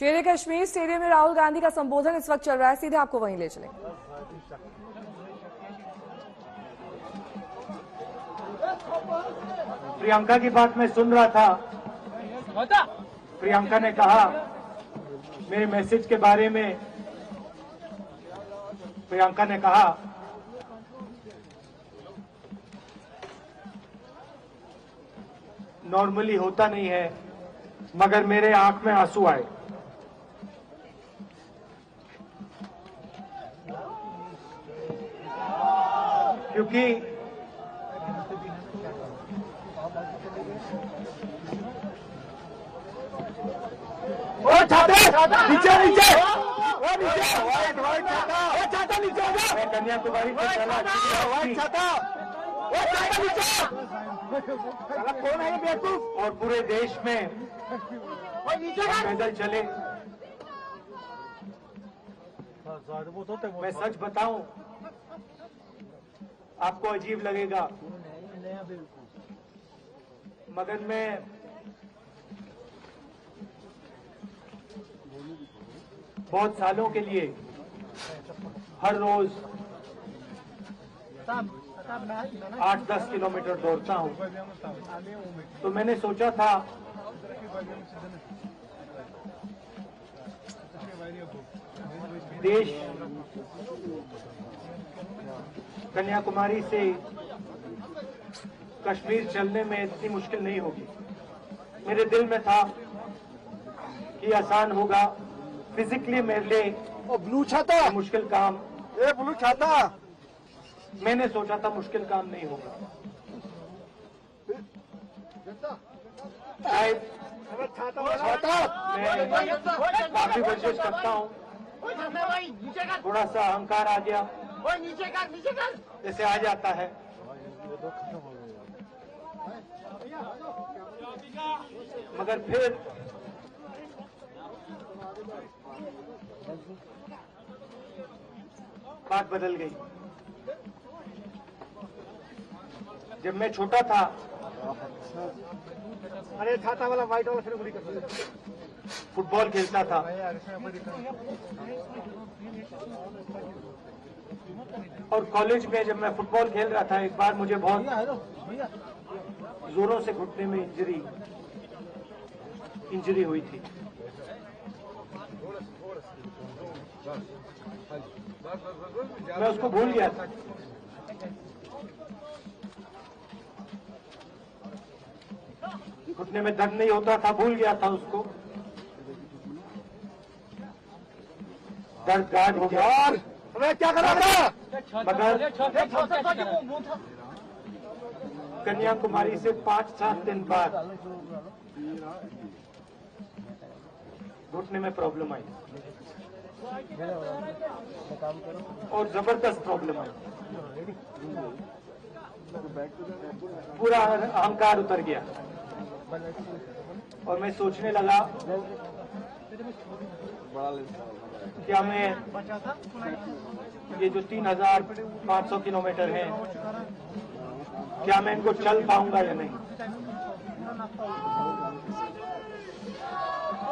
शेर कश्मीर स्टेडियम में राहुल गांधी का संबोधन इस वक्त चल रहा है, सीधे आपको वहीं ले चलेंगे। प्रियंका की बात मैं सुन रहा था। प्रियंका ने कहा मेरे मैसेज के बारे में, प्रियंका ने कहा नॉर्मली होता नहीं है, मगर मेरे आंख में आंसू आए। क्योंकि नीचे नीचे मैं कन्याकुमारी से कौन है बेवकूफ, और पूरे देश में पैदल चले। मैं सच बताऊं, आपको अजीब लगेगा, मगर मैं बहुत सालों के लिए हर रोज 8-10 किलोमीटर दौड़ता हूं। तो मैंने सोचा था देश कन्याकुमारी से कश्मीर चलने में इतनी मुश्किल नहीं होगी। मेरे दिल में था कि आसान होगा, फिजिकली मेरे लिए ब्लू छाता मुश्किल काम, ब्लू छाता मैंने सोचा था मुश्किल काम नहीं होगा। मैं काफी कोशिश करता हूँ, थोड़ा सा अहंकार आ गया, जैसे आ जाता है। मगर फिर बात बदल गई। जब मैं छोटा था, अरे छाता वाला व्हाइट वाला फुटबॉल खेलता था। और कॉलेज में जब मैं फुटबॉल खेल रहा था, एक बार मुझे बहुत जोरों से घुटने में इंजरी हुई थी। मैं उसको भूल गया था। घुटने में दर्द नहीं होता था, भूल गया था उसको। दर्द गायब हो गया। अरे क्या कर रहा था? मगर कन्याकुमारी से 5-7 दिन बाद घुटने में प्रॉब्लम आई, और जबरदस्त प्रॉब्लम आई। पूरा अहंकार उतर गया और मैं सोचने लगा क्या मैं ये जो 3500 किलोमीटर है, क्या मैं इनको चल पाऊंगा या नहीं।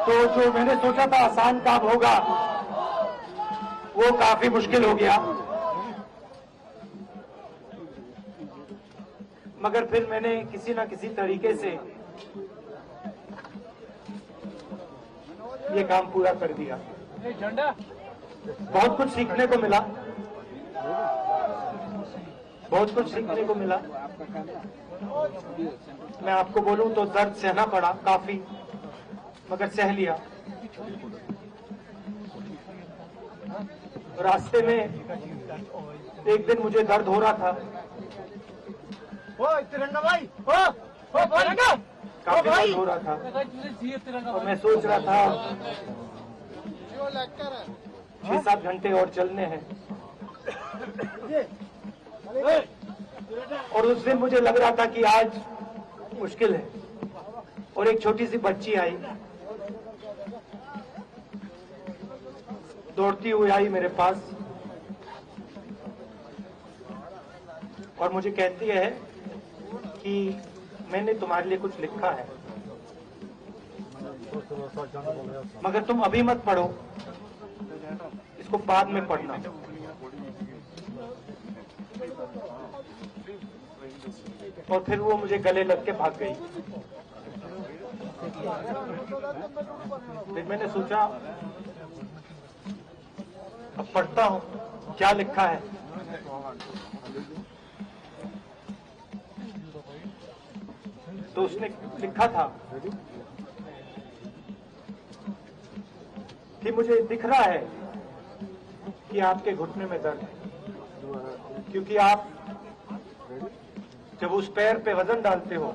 तो जो मैंने सोचा था आसान काम होगा, वो काफी मुश्किल हो गया। मगर फिर मैंने किसी न किसी तरीके से ये काम पूरा कर दिया। बहुत कुछ सीखने को मिला, बहुत कुछ सीखने को मिला। मैं आपको बोलूं तो दर्द सहना पड़ा काफी, मगर सह लिया। रास्ते में एक दिन मुझे दर्द हो रहा था, काफी दर्द हो रहा था, और मैं सोच रहा था 6-7 घंटे और चलने हैं। और उस दिन मुझे लग रहा था कि आज मुश्किल है। और एक छोटी सी बच्ची आई, दौड़ती हुई आई मेरे पास, और मुझे कहती है कि मैंने तुम्हारे लिए कुछ लिखा है। मगर तुम अभी मत पढ़ो, इसको बाद में पढ़ना। और फिर वो मुझे गले लग के भाग गई। फिर मैंने सोचा अब पढ़ता हूं क्या लिखा है। तो उसने लिखा था कि मुझे दिख रहा है कि आपके घुटने में दर्द है, क्योंकि आप जब उस पैर पे वजन डालते हो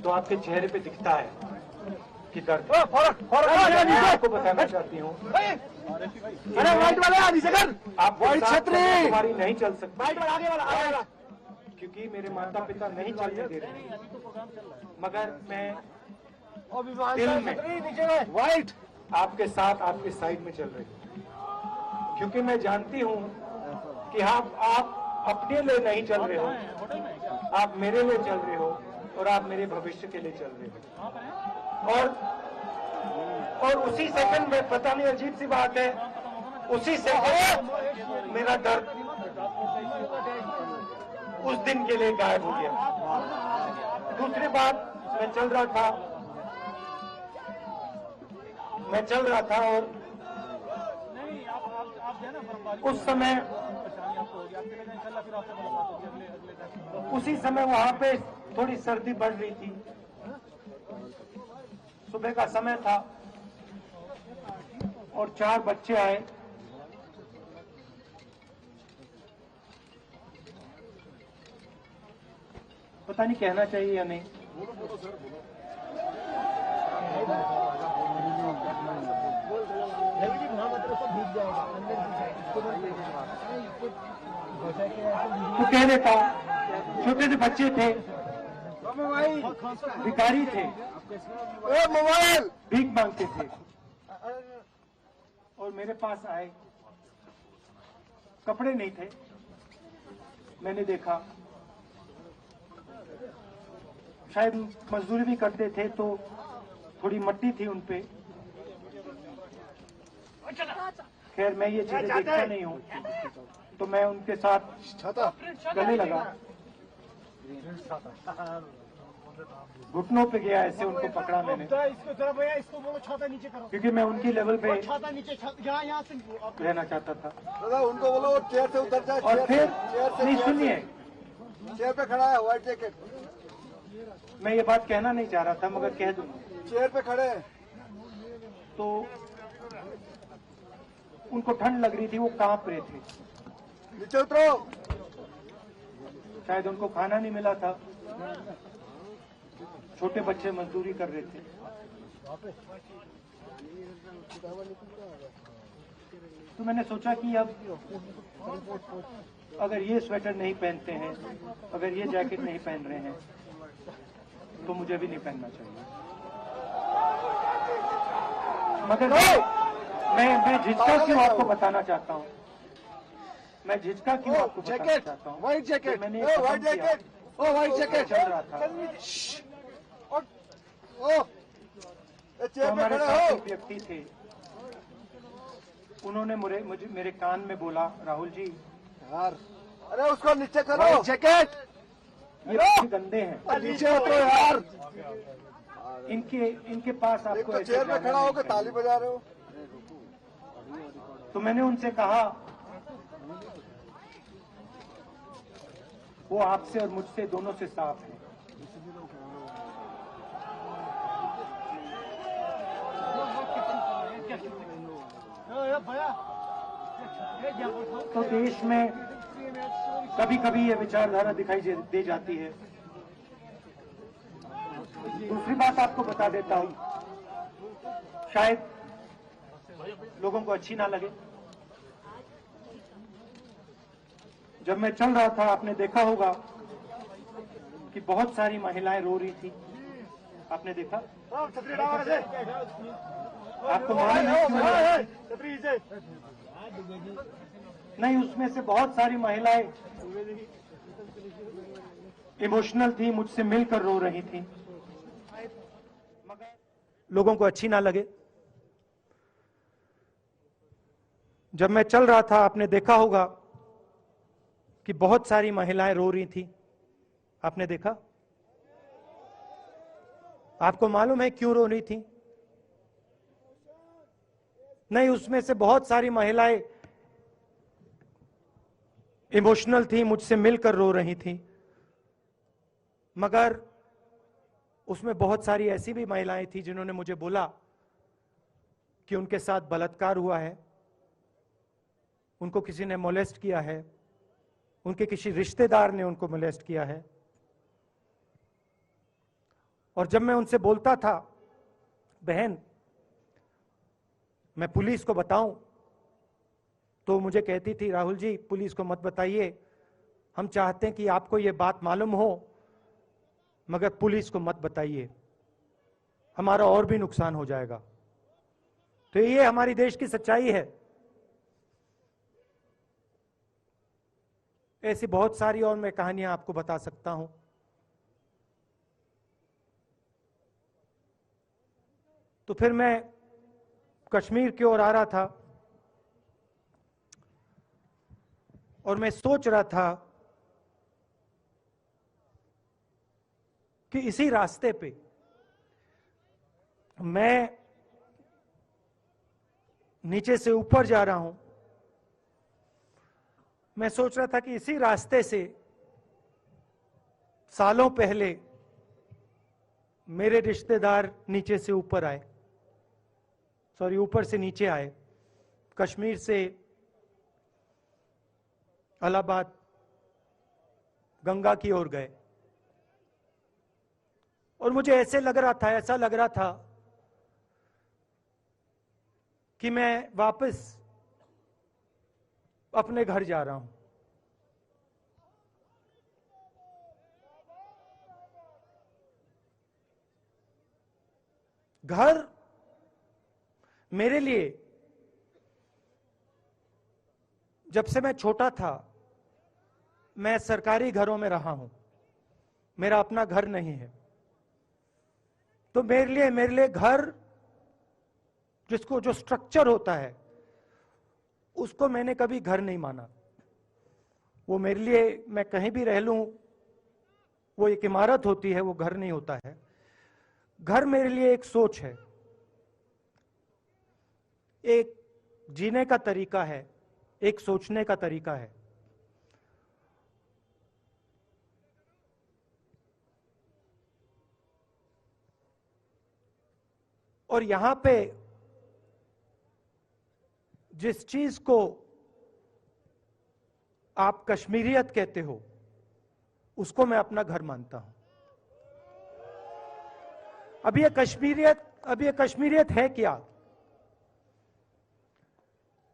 तो आपके चेहरे पे दिखता है कि दर्द है। मैं आपको बताना चाहती हूँ, अरे व्हाइट वाला नीचे कर, आप व्हाइट छतरी तुम्हारी नहीं चल सकती, व्हाइट वाला आगे वाला क्योंकि मेरे माता पिता नहीं चलने दे रहे। मगर मैं दिल में व्हाइट आपके साथ आपके साइड में चल रही हूँ, क्योंकि मैं जानती हूँ कि आप अपने लिए नहीं चल रहे हो, आप मेरे लिए चल रहे हो और आप मेरे भविष्य के लिए चल रहे हो। और उसी सेकंड में, पता नहीं अजीब सी बात है, उसी सेकंड मेरा दर्द उस दिन के लिए गायब हो गया। दूसरी बात, मैं चल रहा था और उस समय वहां पे थोड़ी सर्दी बढ़ रही थी। सुबह का समय था और 4 बच्चे आए। पता नहीं कहना चाहिए या नहीं। तो कह देता हूं, छोटे से बच्चे थे, भिखारी थे, मोबाइल भीख मांगते थे और मेरे पास आए। कपड़े नहीं थे, मैंने देखा शायद मजदूरी भी करते थे तो थोड़ी मट्टी थी उनपे। खैर मैं ये चीजें देखता नहीं हूँ, तो मैं उनके साथ गले लगा, घुटनों पे गया, ऐसे उनको पकड़ा मैंने, इसको बोलो छाता नीचे करो, क्योंकि मैं उनकी लेवल पे छाता नीचे यहाँ से रहना चाहता था। उनको बोलो चेयर से उतर जाए। और फिर नहीं, सुनिए, चेयर पे खड़ा है व्हाइट जैकेट, मैं ये बात कहना नहीं चाह रहा था मगर कह दूंगा। चेयर पे खड़े हैं। तो उनको ठंड लग रही थी, वो कांप रहे थे। नीचे उतरो। शायद उनको खाना नहीं मिला था, छोटे बच्चे मजदूरी कर रहे थे। तो मैंने सोचा कि अब अगर ये स्वेटर नहीं पहनते हैं, अगर ये जैकेट नहीं पहन रहे हैं, तो मुझे भी नहीं पहनना चाहिए। मगर मैं झिझका क्यों आपको बताना चाहता हूँ, मैं झिझका क्यों आपको बताना चाहता हूँ। व्हाइट जैकेट, मैंने व्हाइट जैकेट, ओ व्हाइट जैकेट चल रहा था। तो चेयर पे हमारे खड़े साथ हो। एक व्यक्ति थे, उन्होंने मुझे मेरे कान में बोला, राहुल जी यार, अरे उसको नीचे करो। व्हाइट जैकेट, ये बच्चे गंदे हैं, नीचे उतरो यार। इनके पास एक आपको तो ऐसे चेयर पे जाना खड़ा नहीं होकर ताली बजा रहे हो। तो मैंने उनसे कहा, वो आपसे और मुझसे दोनों से साफ है। तो देश में कभी कभी ये विचारधारा दिखाई दे जाती है। दूसरी बात आपको बता देता हूं, शायद लोगों को अच्छी ना लगे। जब मैं चल रहा था, आपने देखा होगा कि बहुत सारी महिलाएं रो रही थी। आपने देखा? आपको मालूम है क्यों? नहीं, उसमें से बहुत सारी महिलाएं इमोशनल थी, मुझसे मिलकर रो रही थी। मगर लोगों को अच्छी ना लगे। जब मैं चल रहा था, आपने देखा होगा कि बहुत सारी महिलाएं रो रही थी। आपने देखा? आपको मालूम है क्यों रो रही थी? नहीं, उसमें से बहुत सारी महिलाएं इमोशनल थी, मुझसे मिलकर रो रही थी। मगर उसमें बहुत सारी ऐसी भी महिलाएं थी जिन्होंने मुझे बोला कि उनके साथ बलात्कार हुआ है, उनको किसी ने मोलेस्ट किया है, उनके किसी रिश्तेदार ने उनको मोलेस्ट किया है। और जब मैं उनसे बोलता था, बहन मैं पुलिस को बताऊं, तो मुझे कहती थी, राहुल जी पुलिस को मत बताइए, हम चाहते हैं कि आपको ये बात मालूम हो, मगर पुलिस को मत बताइए, हमारा और भी नुकसान हो जाएगा। तो ये हमारी देश की सच्चाई है। ऐसी बहुत सारी और मैं कहानियां आपको बता सकता हूं। तो फिर मैं कश्मीर की ओर आ रहा था और मैं सोच रहा था कि इसी रास्ते पे मैं नीचे से ऊपर जा रहा हूं। मैं सोच रहा था कि इसी रास्ते से सालों पहले मेरे रिश्तेदार नीचे से ऊपर आए, सॉरी ऊपर से नीचे आए, कश्मीर से इलाहाबाद गंगा की ओर गए। और मुझे ऐसा लग रहा था कि मैं वापस अपने घर जा रहा हूं। घर मेरे लिए, जब से मैं छोटा था, मैं सरकारी घरों में रहा हूं, मेरा अपना घर नहीं है। तो मेरे लिए घर, जिसको जो स्ट्रक्चर होता है, उसको मैंने कभी घर नहीं माना। वो मेरे लिए, मैं कहीं भी रह लूं, वो एक इमारत होती है, वो घर नहीं होता है। घर मेरे लिए एक सोच है, एक जीने का तरीका है, एक सोचने का तरीका है। और यहां पे जिस चीज को आप कश्मीरियत कहते हो, उसको मैं अपना घर मानता हूं। अब ये कश्मीरियत है क्या?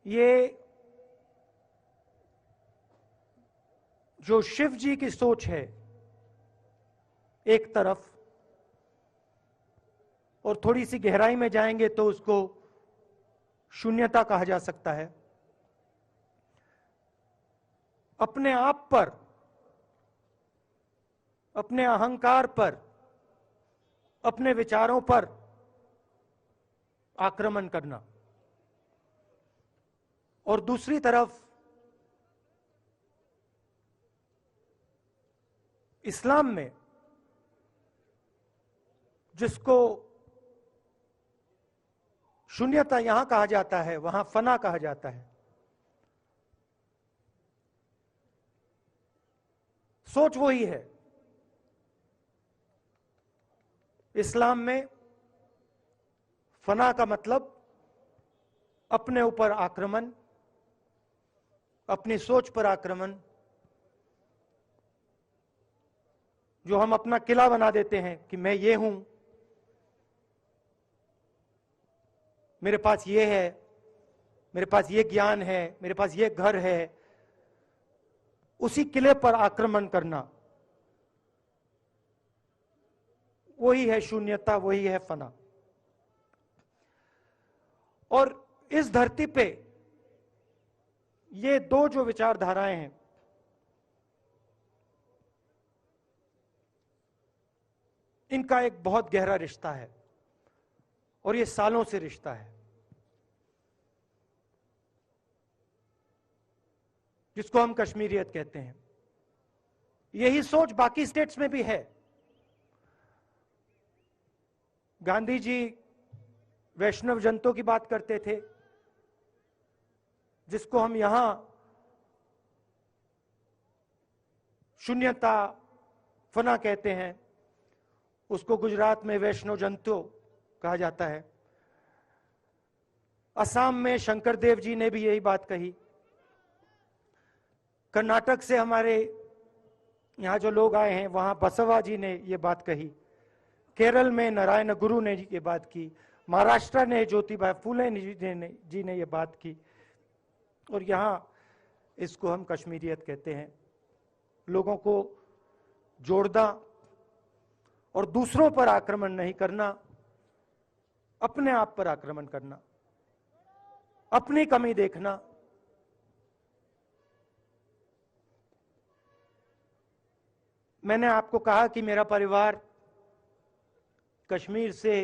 ये जो शिव जी की सोच है एक तरफ, और थोड़ी सी गहराई में जाएंगे तो उसको शून्यता कहा जा सकता है। अपने आप पर, अपने अहंकार पर, अपने विचारों पर आक्रमण करना। और दूसरी तरफ इस्लाम में, जिसको शून्यता यहां कहा जाता है, वहां फना कहा जाता है। सोच वही है। इस्लाम में फना का मतलब अपने ऊपर आक्रमण, अपनी सोच पर आक्रमण, जो हम अपना किला बना देते हैं कि मैं ये हूं, मेरे पास ये है, मेरे पास ये ज्ञान है, मेरे पास ये घर है। उसी किले पर आक्रमण करना, वही है शून्यता, वही है फना। और इस धरती पे ये दो जो विचारधाराएं हैं, इनका एक बहुत गहरा रिश्ता है। और ये सालों से रिश्ता है, जिसको हम कश्मीरियत कहते हैं। यही सोच बाकी स्टेट्स में भी है। गांधी जी वैष्णव जनतों की बात करते थे, जिसको हम यहां शून्यता फना कहते हैं, उसको गुजरात में वैष्णव जनतो कहा जाता है। असम में शंकर देव जी ने भी यही बात कही। कर्नाटक से हमारे यहां जो लोग आए हैं, वहां बसवा जी ने ये बात कही। केरल में नारायण गुरु ने ये बात की। महाराष्ट्र ने ज्योतिबा फुले जी ने ये बात की। और यहां इसको हम कश्मीरियत कहते हैं। लोगों को जोड़ना और दूसरों पर आक्रमण नहीं करना, अपने आप पर आक्रमण करना, अपनी कमी देखना। मैंने आपको कहा कि मेरा परिवार कश्मीर से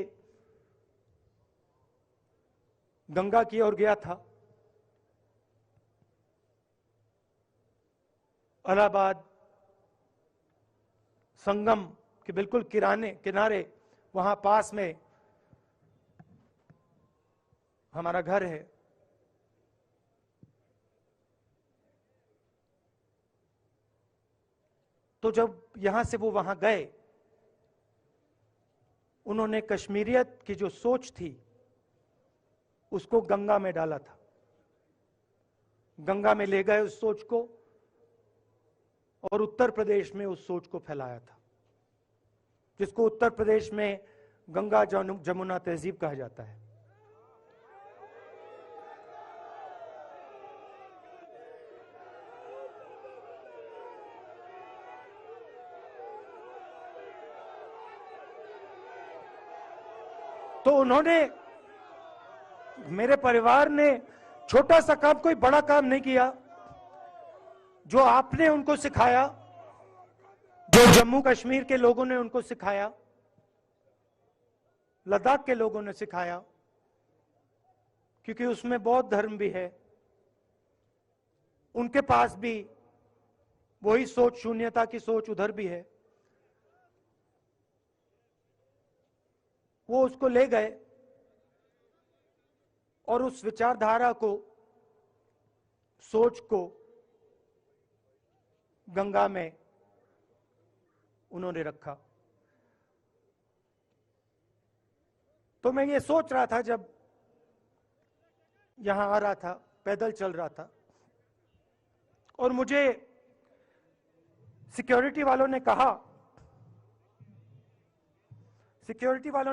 गंगा की ओर गया था। इलाहाबाद संगम के बिल्कुल किनारे वहां पास में हमारा घर है। तो जब यहां से वो वहां गए, उन्होंने कश्मीरियत की जो सोच थी उसको गंगा में डाला था। गंगा में ले गए उस सोच को और उत्तर प्रदेश में उस सोच को फैलाया था, जिसको उत्तर प्रदेश में गंगा जमुना तहजीब कहा जाता है। तो उन्होंने, मेरे परिवार ने छोटा सा काम, कोई बड़ा काम नहीं किया। जो आपने उनको सिखाया, जो जम्मू कश्मीर के लोगों ने उनको सिखाया, लद्दाख के लोगों ने सिखाया, क्योंकि उसमें बौद्ध धर्म भी है, उनके पास भी वही सोच, शून्यता की सोच उधर भी है। वो उसको ले गए और उस विचारधारा को, सोच को गंगा में उन्होंने रखा। तो मैं ये सोच रहा था, जब यहां आ रहा था, पैदल चल रहा था, और मुझे सिक्योरिटी वालों ने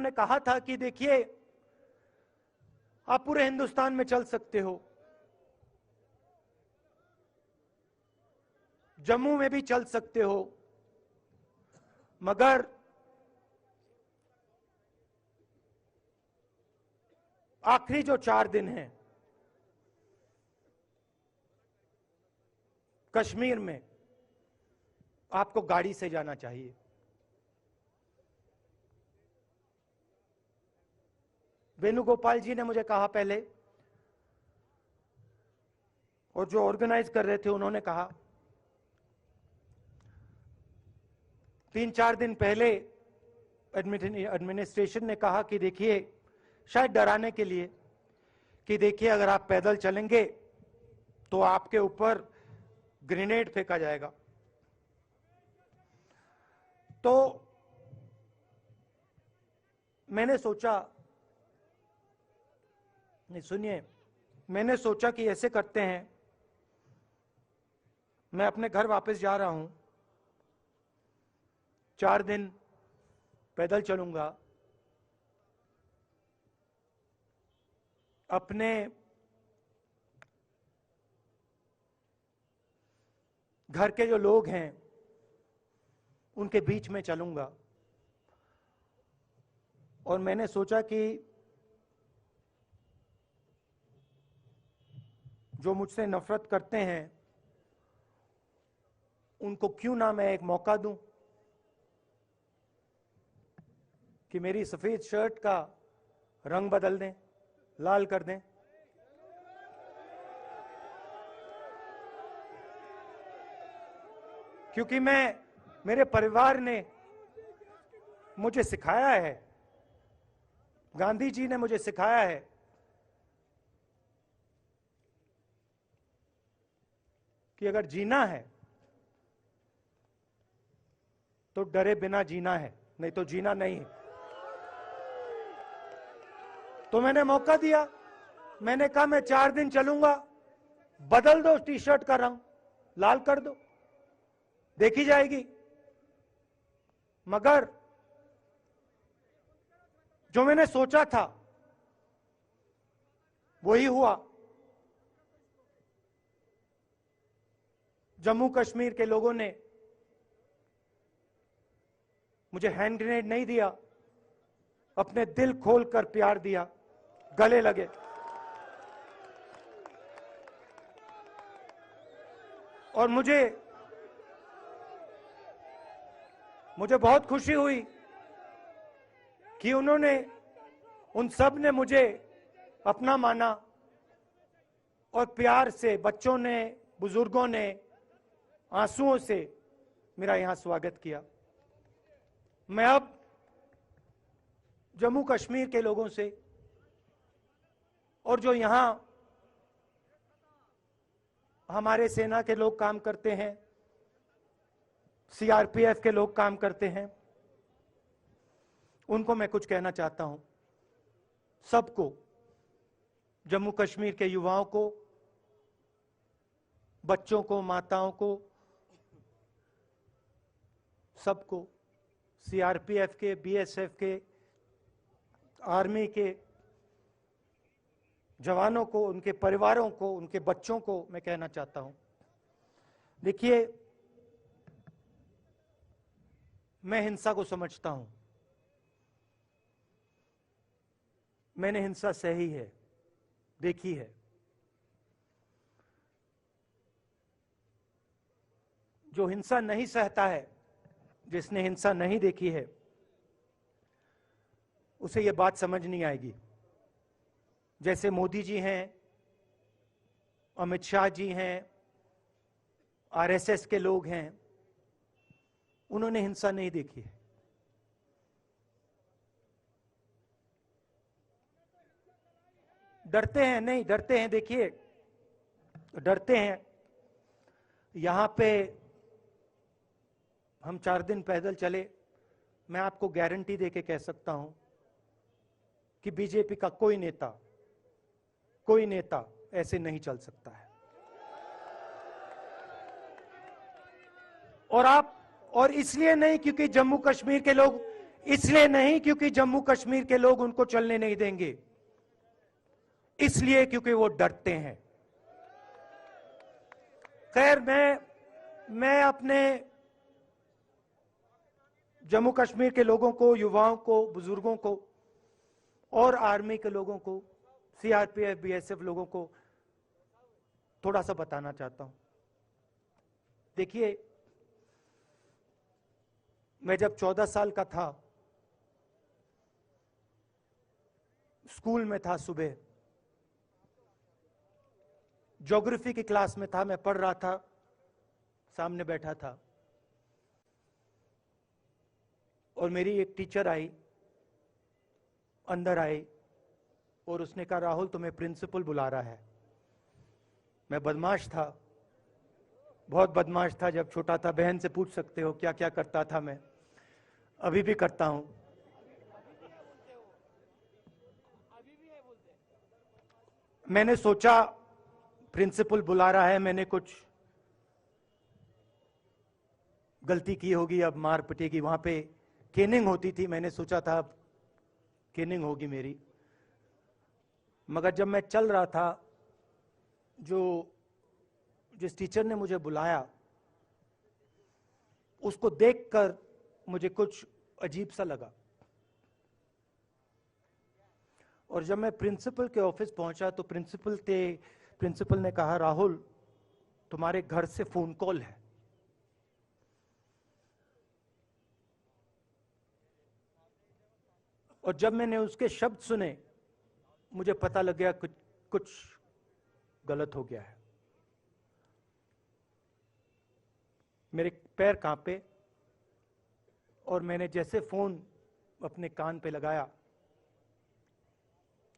कहा था कि देखिए, आप पूरे हिंदुस्तान में चल सकते हो, जम्मू में भी चल सकते हो, मगर आखिरी जो 4 दिन हैं कश्मीर में, आपको गाड़ी से जाना चाहिए। वेणुगोपाल जी ने मुझे कहा पहले, और जो ऑर्गेनाइज कर रहे थे उन्होंने कहा। 3-4 दिन पहले एडमिनिस्ट्रेशन ने कहा कि देखिए, शायद डराने के लिए, कि देखिए अगर आप पैदल चलेंगे तो आपके ऊपर ग्रेनेड फेंका जाएगा। तो मैंने सोचा, नहीं सुनिए, मैंने सोचा कि ऐसे करते हैं, मैं अपने घर वापस जा रहा हूं, 4 दिन पैदल चलूंगा, अपने घर के जो लोग हैं उनके बीच में चलूंगा। और मैंने सोचा कि जो मुझसे नफरत करते हैं उनको क्यों ना मैं एक मौका दूं कि मेरी सफेद शर्ट का रंग बदल दें, लाल कर दें। क्योंकि मेरे परिवार ने मुझे सिखाया है, गांधी जी ने मुझे सिखाया है कि अगर जीना है तो डरे बिना जीना है, नहीं तो जीना नहीं है। तो मैंने मौका दिया, मैंने कहा मैं 4 दिन चलूंगा, बदल दो टी शर्ट का रंग, लाल कर दो, देखी जाएगी। मगर जो मैंने सोचा था वही हुआ। जम्मू कश्मीर के लोगों ने मुझे हैंड ग्रेनेड नहीं दिया, अपने दिल खोलकर प्यार दिया, गले लगे। और मुझे बहुत खुशी हुई कि उन सब ने मुझे अपना माना और प्यार से, बच्चों ने, बुजुर्गों ने आंसुओं से मेरा यहां स्वागत किया। मैं अब जम्मू कश्मीर के लोगों से और जो यहां हमारे सेना के लोग काम करते हैं, सीआरपीएफ के लोग काम करते हैं, उनको मैं कुछ कहना चाहता हूं। सबको, जम्मू कश्मीर के युवाओं को, बच्चों को, माताओं को, सबको, सीआरपीएफ के, बीएसएफ के, आर्मी के जवानों को, उनके परिवारों को, उनके बच्चों को मैं कहना चाहता हूं, देखिए, मैं हिंसा को समझता हूं, मैंने हिंसा सही है, देखी है। जो हिंसा नहीं सहता है, जिसने हिंसा नहीं देखी है, उसे यह बात समझ नहीं आएगी। जैसे मोदी जी हैं, अमित शाह जी हैं, आरएसएस के लोग हैं, उन्होंने हिंसा नहीं देखी है। डरते हैं, नहीं डरते हैं, देखिए डरते हैं। यहां पे हम 4 दिन पैदल चले, मैं आपको गारंटी देके कह सकता हूं कि बीजेपी का कोई नेता ऐसे नहीं चल सकता है। और इसलिए नहीं क्योंकि जम्मू कश्मीर के लोग, इसलिए नहीं क्योंकि जम्मू कश्मीर के लोग उनको चलने नहीं देंगे, इसलिए क्योंकि वो डरते हैं। खैर, मैं अपने जम्मू कश्मीर के लोगों को, युवाओं को, बुजुर्गों को और आर्मी के लोगों को, सीआरपीएफ, बीएसएफ लोगों को थोड़ा सा बताना चाहता हूं। देखिए, मैं जब 14 साल का था, स्कूल में था, सुबह ज्योग्राफी की क्लास में था, मैं पढ़ रहा था, सामने बैठा था और मेरी एक टीचर आई, अंदर आई और उसने कहा, राहुल तुम्हें प्रिंसिपल बुला रहा है। मैं बदमाश था, बहुत बदमाश था जब छोटा था, बहन से पूछ सकते हो क्या क्या करता था मैं, अभी भी करता हूं। मैंने सोचा प्रिंसिपल बुला रहा है, मैंने कुछ गलती की होगी, अब मार पिटेगी, वहां पे केनिंग होती थी, मैंने सोचा था अब केनिंग होगी मेरी। मगर जब मैं चल रहा था, जिस टीचर ने मुझे बुलाया, उसको देखकर मुझे कुछ अजीब सा लगा। और जब मैं प्रिंसिपल के ऑफिस पहुंचा तो प्रिंसिपल ने कहा, राहुल तुम्हारे घर से फोन कॉल है। और जब मैंने उसके शब्द सुने मुझे पता लग गया कुछ गलत हो गया है। मेरे पैर कांपे और मैंने जैसे फोन अपने कान पे लगाया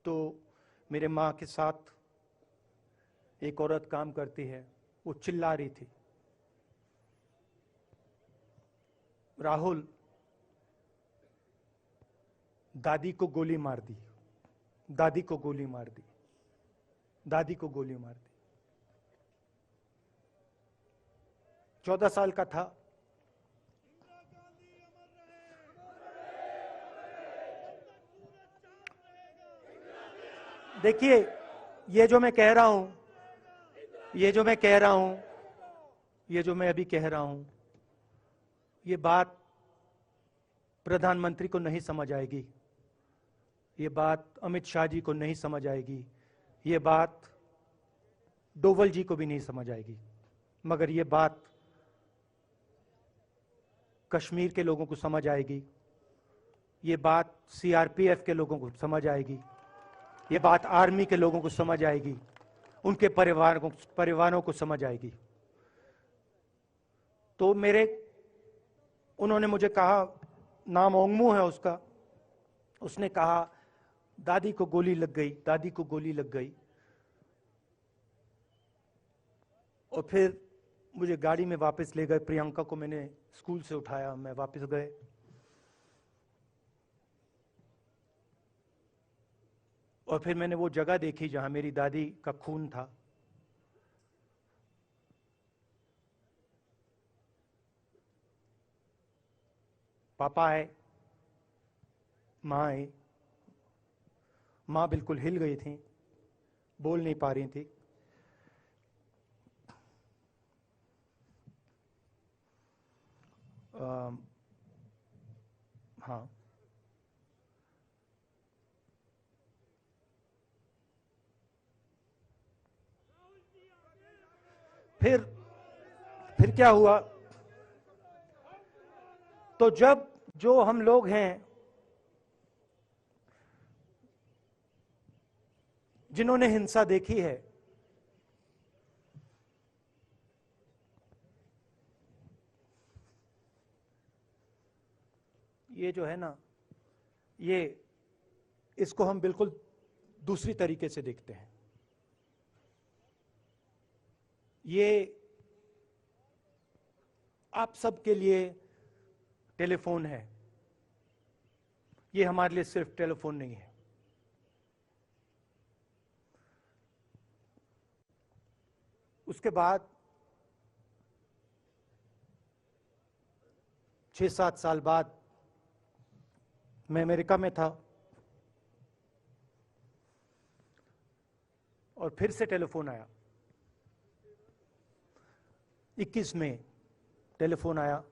तो मेरे माँ के साथ एक औरत काम करती है, वो चिल्ला रही थी, राहुल दादी को गोली मार दी, दादी को गोली मार दी, दादी को गोली मार दी। 14 साल का था। देखिए, ये जो मैं कह रहा हूं, ये जो मैं अभी कह रहा हूं, ये बात प्रधानमंत्री को नहीं समझ आएगी, ये बात अमित शाह जी को नहीं समझ आएगी, ये बात डोवल जी को भी नहीं समझ आएगी, मगर ये बात कश्मीर के लोगों को समझ आएगी, ये बात सीआरपीएफ के लोगों को समझ आएगी, ये बात आर्मी के लोगों को समझ आएगी, उनके परिवारों को समझ आएगी। तो उन्होंने मुझे कहा, नाम ओंगमू है उसका, उसने कहा दादी को गोली लग गई, दादी को गोली लग गई। और फिर मुझे गाड़ी में वापस ले गए, प्रियंका को मैंने स्कूल से उठाया, मैं वापस गए। और फिर मैंने वो जगह देखी जहां मेरी दादी का खून था। पापा आए, माँ आई, माँ बिल्कुल हिल गई थी, बोल नहीं पा रही थी। हाँ, फिर क्या हुआ, तो जब जो हम लोग हैं जिन्होंने हिंसा देखी है, ये जो है ना, ये इसको हम बिल्कुल दूसरी तरीके से देखते हैं। ये आप सबके लिए टेलीफोन है, ये हमारे लिए सिर्फ टेलीफोन नहीं है। उसके बाद 6-7 साल बाद मैं अमेरिका में था और फिर से टेलीफोन आया। 21 में टेलीफोन आया।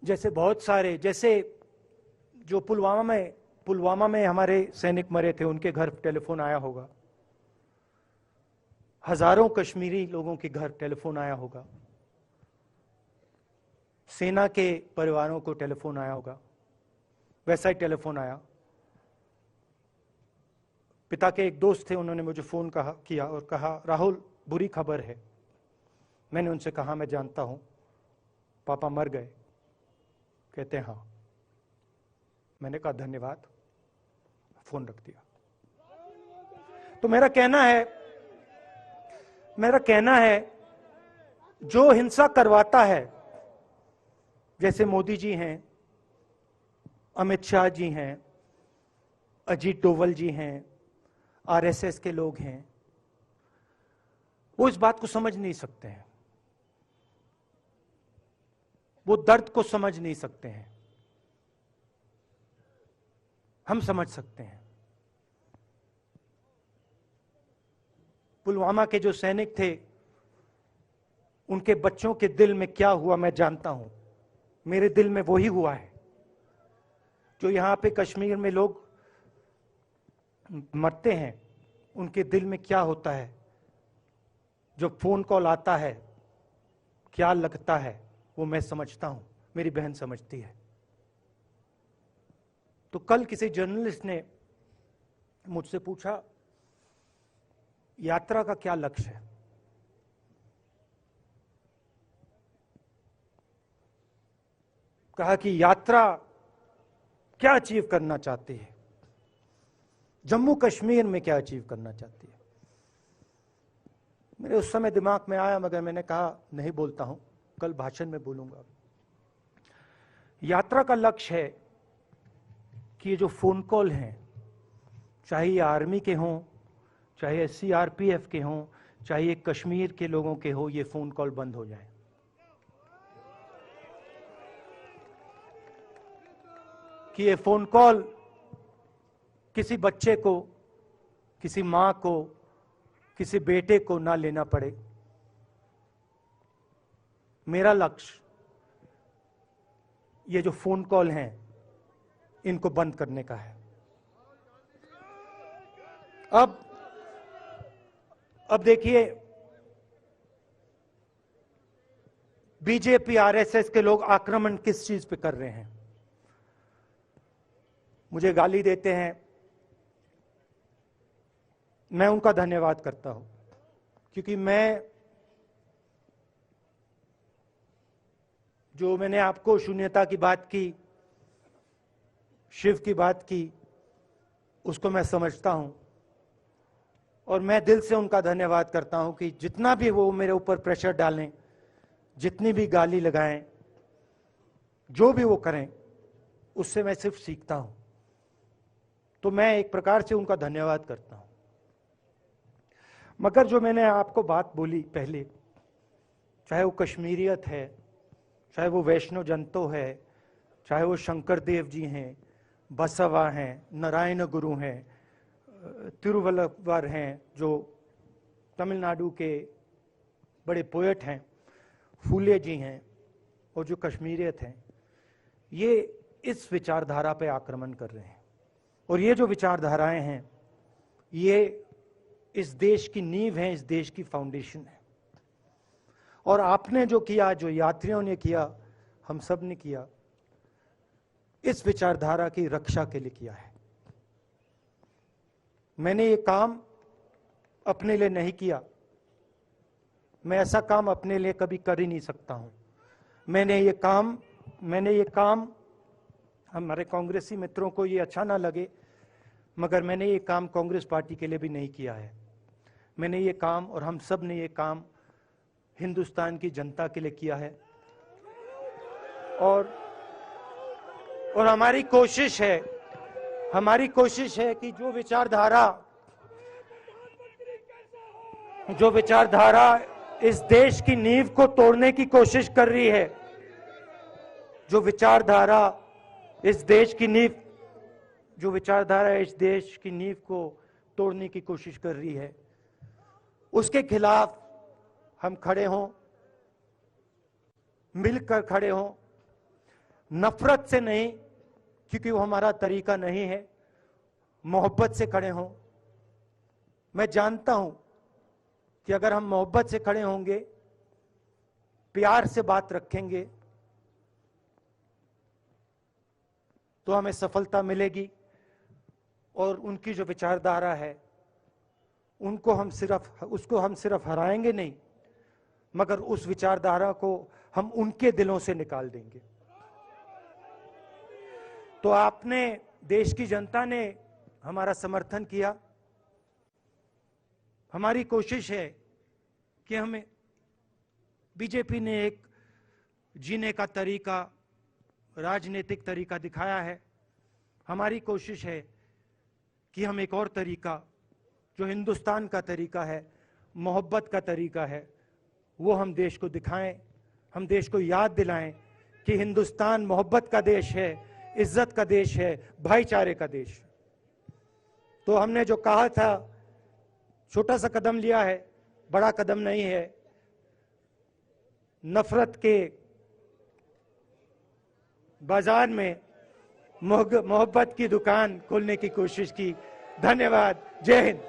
जैसे बहुत सारे, जैसे जो पुलवामा में हमारे सैनिक मरे थे, उनके घर टेलीफोन आया होगा, हजारों कश्मीरी लोगों के घर टेलीफोन आया होगा, सेना के परिवारों को टेलीफोन आया होगा, वैसा ही टेलीफोन आया। पिता के एक दोस्त थे, उन्होंने मुझे फोन किया और कहा, राहुल बुरी खबर है। मैंने उनसे कहा, मैं जानता हूं, पापा मर गए। कहते हैं हाँ। मैंने कहा धन्यवाद, फोन रख दिया। तो मेरा कहना है जो हिंसा करवाता है, जैसे मोदी जी हैं, अमित शाह जी हैं, अजीत डोवल जी हैं, आरएसएस के लोग हैं, वो इस बात को समझ नहीं सकते हैं, वो दर्द को समझ नहीं सकते हैं। हम समझ सकते हैं। पुलवामा के जो सैनिक थे, उनके बच्चों के दिल में क्या हुआ मैं जानता हूं। मेरे दिल में वही हुआ है जो यहां पे कश्मीर में लोग मरते हैं, उनके दिल में क्या होता है। जो फोन कॉल आता है, क्या लगता है, वो मैं समझता हूं, मेरी बहन समझती है। तो कल किसी जर्नलिस्ट ने मुझसे पूछा, यात्रा का क्या लक्ष्य है? कहा कि यात्रा क्या अचीव करना चाहती है, जम्मू कश्मीर में क्या अचीव करना चाहती है। मेरे उस समय दिमाग में आया, मगर मैंने कहा नहीं बोलता हूं, कल भाषण में बोलूंगा। यात्रा का लक्ष्य है कि ये जो फोन कॉल हैं, चाहे ये आर्मी के हों, चाहे सीआरपीएफ के हों, चाहे ये कश्मीर के लोगों के हो, ये फोन कॉल बंद हो जाए। कि ये फोन कॉल किसी बच्चे को, किसी मां को, किसी बेटे को ना लेना पड़े। मेरा लक्ष्य ये जो फोन कॉल हैं इनको बंद करने का है। अब देखिए, बीजेपी आरएसएस के लोग आक्रमण किस चीज पे कर रहे हैं। मुझे गाली देते हैं, मैं उनका धन्यवाद करता हूं, क्योंकि मैंने आपको शून्यता की बात की, शिव की बात की, उसको मैं समझता हूं और मैं दिल से उनका धन्यवाद करता हूं कि जितना भी वो मेरे ऊपर प्रेशर डालें, जितनी भी गाली लगाएं, जो भी वो करें, उससे मैं सिर्फ सीखता हूं। तो मैं एक प्रकार से उनका धन्यवाद करता हूं। मगर जो मैंने आपको बात बोली पहले, चाहे वो कश्मीरियत है, चाहे वो वैष्णव जंतो है, चाहे वो शंकर देव जी हैं, बसवा हैं, नारायण गुरु हैं, तिरुवल्लुवर हैं, जो तमिलनाडु के बड़े पोएट हैं, फूले जी हैं, और जो कश्मीरियत हैं, ये इस विचारधारा पे आक्रमण कर रहे हैं। और ये जो विचारधाराएं हैं, ये इस देश की नींव है, इस देश की फाउंडेशन है। और आपने जो किया, जो यात्रियों ने किया, हम सब ने किया, इस विचारधारा की रक्षा के लिए किया है। मैंने ये काम अपने लिए नहीं किया, मैं ऐसा काम अपने लिए कभी कर ही नहीं सकता हूं। मैंने ये काम हमारे कांग्रेसी मित्रों को ये अच्छा ना लगे, मगर मैंने ये काम कांग्रेस पार्टी के लिए भी नहीं किया है। मैंने ये काम, और हम सब ने ये काम हिंदुस्तान की जनता के लिए किया है। और हमारी कोशिश है कि जो विचारधारा इस देश की नींव को तोड़ने की कोशिश कर रही है, जो विचारधारा इस देश की नींव को तोड़ने की कोशिश कर रही है, उसके खिलाफ हम खड़े हों, मिलकर खड़े हों, नफरत से नहीं, क्योंकि वो हमारा तरीका नहीं है, मोहब्बत से खड़े हों। मैं जानता हूं कि अगर हम मोहब्बत से खड़े होंगे, प्यार से बात रखेंगे, तो हमें सफलता मिलेगी। और उनकी जो विचारधारा है, उसको हम सिर्फ हराएंगे नहीं, मगर उस विचारधारा को हम उनके दिलों से निकाल देंगे। तो आपने, देश की जनता ने हमारा समर्थन किया। हमारी कोशिश है कि हमें, बीजेपी ने एक जीने का तरीका, राजनीतिक तरीका दिखाया है। हमारी कोशिश है कि हम एक और तरीका, जो हिंदुस्तान का तरीका है, मोहब्बत का तरीका है, वो हम देश को दिखाएं। हम देश को याद दिलाएं कि हिंदुस्तान मोहब्बत का देश है, इज्जत का देश है, भाईचारे का देश। तो हमने जो कहा था, छोटा सा कदम लिया है, बड़ा कदम नहीं है। नफरत के बाजार में मोहब्बत की दुकान खोलने की कोशिश की। धन्यवाद। जय हिंद।